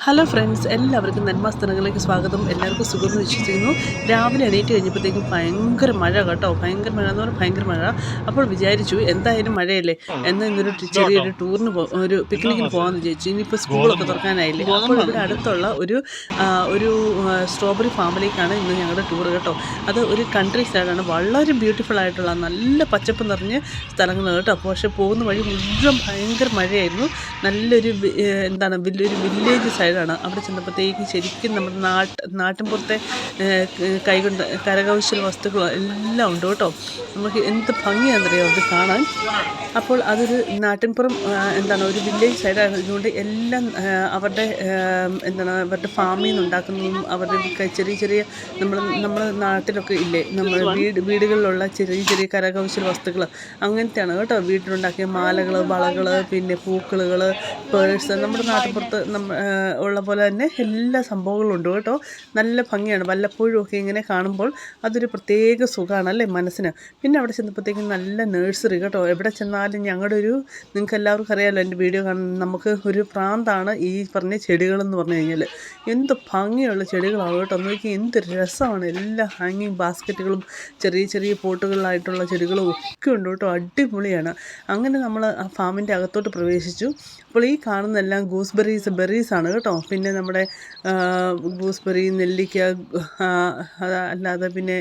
Hello friends, എല്ലാവർക്കും നന്മാസ്ഥലങ്ങളിലേക്ക് സ്വാഗതം. എല്ലാവർക്കും സുഖമെന്ന് വിശ്വസിക്കുന്നു. രാവിലെ എണീറ്റ് കഴിഞ്ഞപ്പോഴത്തേക്കും ഭയങ്കര മഴ കേട്ടോ. ഭയങ്കര മഴ എന്ന് പറഞ്ഞാൽ ഭയങ്കര മഴ. അപ്പോൾ വിചാരിച്ചു എന്തായാലും മഴയല്ലേ, എന്നാൽ ഇന്നൊരു ചെറിയൊരു ടൂറിന് ഒരു പിക്നിക്കിന് പോകാമെന്ന് വിചാരിച്ചു. ഇനിയിപ്പോൾ സ്കൂളൊക്കെ തുറക്കാനായില്ലേ. അപ്പോൾ ഇവിടെ അടുത്തുള്ള ഒരു സ്ട്രോബെറി ഫാമിലേക്കാണ് ഇന്ന് ഞങ്ങളുടെ ടൂർ കേട്ടോ. അത് ഒരു കൺട്രി സൈഡാണ്, വളരെ ബ്യൂട്ടിഫുൾ ആയിട്ടുള്ള നല്ല പച്ചപ്പ് നിറഞ്ഞ സ്ഥലങ്ങൾ കേട്ടോ. പക്ഷേ പോകുന്ന വഴി മുഴുവൻ ഭയങ്കര മഴയായിരുന്നു. നല്ലൊരു വലിയൊരു വില്ലേജ് സൈഡാണ്. അവിടെ ചെന്നപ്പോഴത്തേക്ക് ശരിക്കും നമ്മുടെ നാട്ടിൻപുറത്തെ കൈകൊണ്ട് കരകൗശല വസ്തുക്കൾ എല്ലാം ഉണ്ട് കേട്ടോ. നമുക്ക് എന്ത് ഭംഗിയാണെന്നറിയാം അത് കാണാൻ. അപ്പോൾ അതൊരു നാട്ടിൻപുറം ഒരു വില്ലേജ് സൈഡായതുകൊണ്ട് എല്ലാം അവരുടെ അവരുടെ ഫാമിൽ നിന്ന് ഉണ്ടാക്കുന്നതും അവരുടെ ചെറിയ ചെറിയ നമ്മൾ നാട്ടിലൊക്കെ ഇല്ലേ, നമ്മൾ വീടുകളിലുള്ള ചെറിയ ചെറിയ കരകൗശല വസ്തുക്കൾ അങ്ങനത്തെയാണ് കേട്ടോ. വീട്ടിലുണ്ടാക്കിയ മാലകൾ, വളകൾ, പിന്നെ പൂക്കളുകൾ, പേഴ്സ്, നമ്മുടെ നാട്ടിൻപുറത്ത് ഉള്ള പോലെ തന്നെ എല്ലാ സംഭവങ്ങളും ഉണ്ട് കേട്ടോ. നല്ല ഭംഗിയാണ്. വല്ലപ്പോഴും ഒക്കെ ഇങ്ങനെ കാണുമ്പോൾ അതൊരു പ്രത്യേക സുഖമാണ് അല്ലേ മനസ്സിന്. പിന്നെ അവിടെ ചെന്നപ്പോഴത്തേക്കും നല്ല നഴ്സറി കേട്ടോ. എവിടെ ചെന്നാലും നിങ്ങൾക്ക് എല്ലാവർക്കും അറിയാമല്ലോ, എൻ്റെ വീഡിയോ കാണുന്നത്, നമുക്ക് ഒരു പ്രാന്താണ് ഈ പറഞ്ഞ ചെടികളെന്ന് പറഞ്ഞു കഴിഞ്ഞാൽ. എന്ത് ഭംഗിയുള്ള ചെടികളാണ് കേട്ടോ. നോക്കി എന്ത് രസമാണ്. എല്ലാ ഹാങ്ങിങ് ബാസ്ക്കറ്റുകളും ചെറിയ ചെറിയ പോട്ടുകളിലായിട്ടുള്ള ചെടികളും ഒക്കെ ഉണ്ട് കേട്ടോ. അടിപൊളിയാണ്. അങ്ങനെ നമ്മൾ ആ ഫാമിൻ്റെ അകത്തോട്ട് പ്രവേശിച്ചു. അപ്പോൾ ഈ കാണുന്നതെല്ലാം ബെറീസാണ് കേട്ടോ. പിന്നെ നമ്മുടെ ഗൂസ്ബെറി, നെല്ലിക്ക, അല്ലാതെ പിന്നെ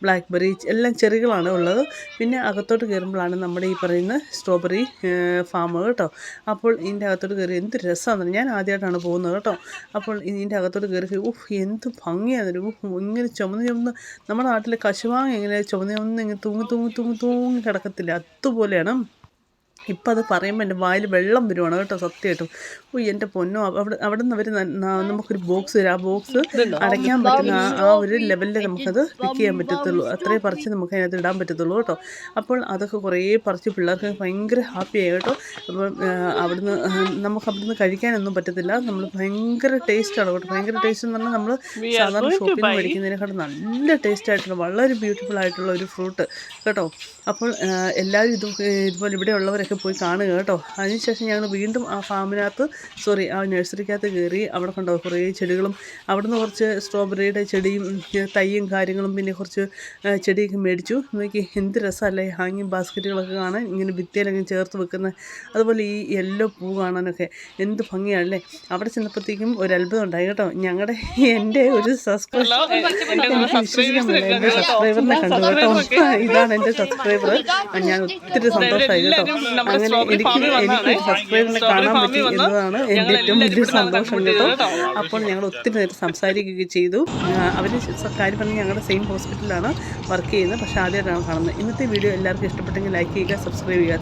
ബ്ലാക്ക് ബെറി, എല്ലാം ചെറികളാണ് ഉള്ളത്. പിന്നെ അകത്തോട്ട് കയറുമ്പോഴാണ് നമ്മുടെ ഈ പറയുന്ന സ്ട്രോബെറി ഫാം കേട്ടോ. അപ്പോൾ ഇതിൻ്റെ അകത്തോട്ട് കയറി എന്ത് രസമാണ്. ഞാൻ ആദ്യമായിട്ടാണ് പോകുന്നത് കേട്ടോ. അപ്പോൾ ഇതിൻ്റെ അകത്തോട്ട് കയറി എന്ത് ഭംഗിയാണ്. ഇങ്ങനെ ചുമന്ന് നമ്മുടെ നാട്ടിലെ കശുമാങ്ങ ഇങ്ങനെ ചുമന്ന് ഇങ്ങനെ തൂങ്ങി കിടക്കത്തില്ല, അതുപോലെയാണ്. ഇപ്പം അത് പറയുമ്പോൾ എൻ്റെ വായിൽ വെള്ളം വരുവാണ് കേട്ടോ, സത്യമായിട്ടും. എൻ്റെ പൊന്നോ, അവിടെ നിന്ന് അവർ നമുക്കൊരു ബോക്സ് തരും. ആ ബോക്സ് അടയ്ക്കാൻ പറ്റുന്ന ആ ഒരു ലെവലിൽ നമുക്കത് പിക്ക് ചെയ്യാൻ പറ്റത്തുള്ളൂ. അത്രയും പറിച്ച് നമുക്ക് അതിനകത്ത് ഇടാൻ പറ്റത്തുള്ളൂ കേട്ടോ. അപ്പോൾ അതൊക്കെ കുറേ പറിച്ച് പിള്ളേർക്ക് ഭയങ്കര ഹാപ്പിയായി കേട്ടോ. അപ്പോൾ നമുക്കവിടുന്ന് കഴിക്കാനൊന്നും പറ്റത്തില്ല. നമ്മൾ ഭയങ്കര ടേസ്റ്റാണ് കേട്ടോ. ഭയങ്കര ടേസ്റ്റ് എന്ന് പറഞ്ഞാൽ നമ്മൾ സാധാരണ ഷോപ്പിൽ നിന്ന് മേടിക്കുന്നതിനെക്കാളും നല്ല ടേസ്റ്റ് ആയിട്ടുള്ള വളരെ ബ്യൂട്ടിഫുൾ ആയിട്ടുള്ള ഒരു ഫ്രൂട്ട് കേട്ടോ. അപ്പോൾ എല്ലാവരും ഇതുപോലെ ഇവിടെ ഉള്ളവരൊക്കെ പോയി കാണുക കേട്ടോ. അതിനുശേഷം ഞങ്ങൾ വീണ്ടും ആ ആ നഴ്സറിക്കകത്ത് കയറി. അവിടെ കണ്ടോ കുറേ ചെടികളും, അവിടുന്ന് കുറച്ച് സ്ട്രോബെറിയുടെ ചെടിയും തൈയും കാര്യങ്ങളും, പിന്നെ കുറച്ച് ചെടിയൊക്കെ മേടിച്ചു. നോക്കി എന്ത് രസമല്ലേ ഹാങ്ങിങ് ബാസ്ക്കറ്റുകളൊക്കെ കാണാൻ, ഇങ്ങനെ ഭിത്തിയിലൊക്കെ ചേർത്ത് വെക്കുന്ന. അതുപോലെ ഈ യെല്ലോ പൂ കാണാനൊക്കെ എന്ത് ഭംഗിയാണല്ലേ. അവിടെ ചെന്നപ്പോഴത്തേക്കും ഒരു അത്ഭുതം ഉണ്ടായി കേട്ടോ. എൻ്റെ ഒരു സബ്സ്ക്രൈബറിനെ കണ്ടു കേട്ടോ. ഇതാണ് എൻ്റെ സബ്സ്ക്രൈബർ. ഞാൻ ഒത്തിരി സന്തോഷമായി കേട്ടോ. അങ്ങനെ എനിക്ക് സബ്സ്ക്രൈബറിനെ കാണാൻ പറ്റി എന്നതാണ് എൻ്റെ ഏറ്റവും വലിയ സന്തോഷം കേട്ടോ. അപ്പോൾ ഞങ്ങൾ ഒത്തിരി നേരം സംസാരിക്കുകയൊക്കെ ചെയ്തു. അവർ കാര്യം പറഞ്ഞ് ഞങ്ങളുടെ സെയിം ഹോസ്പിറ്റലിലാണ് വർക്ക് ചെയ്യുന്നത്, പക്ഷേ ആദ്യമായിട്ടാണ് കാണുന്നത്. ഇന്നത്തെ വീഡിയോ എല്ലാവർക്കും ഇഷ്ടപ്പെട്ടെങ്കിൽ ലൈക്ക് ചെയ്യുക, സബ്സ്ക്രൈബ് ചെയ്യുക.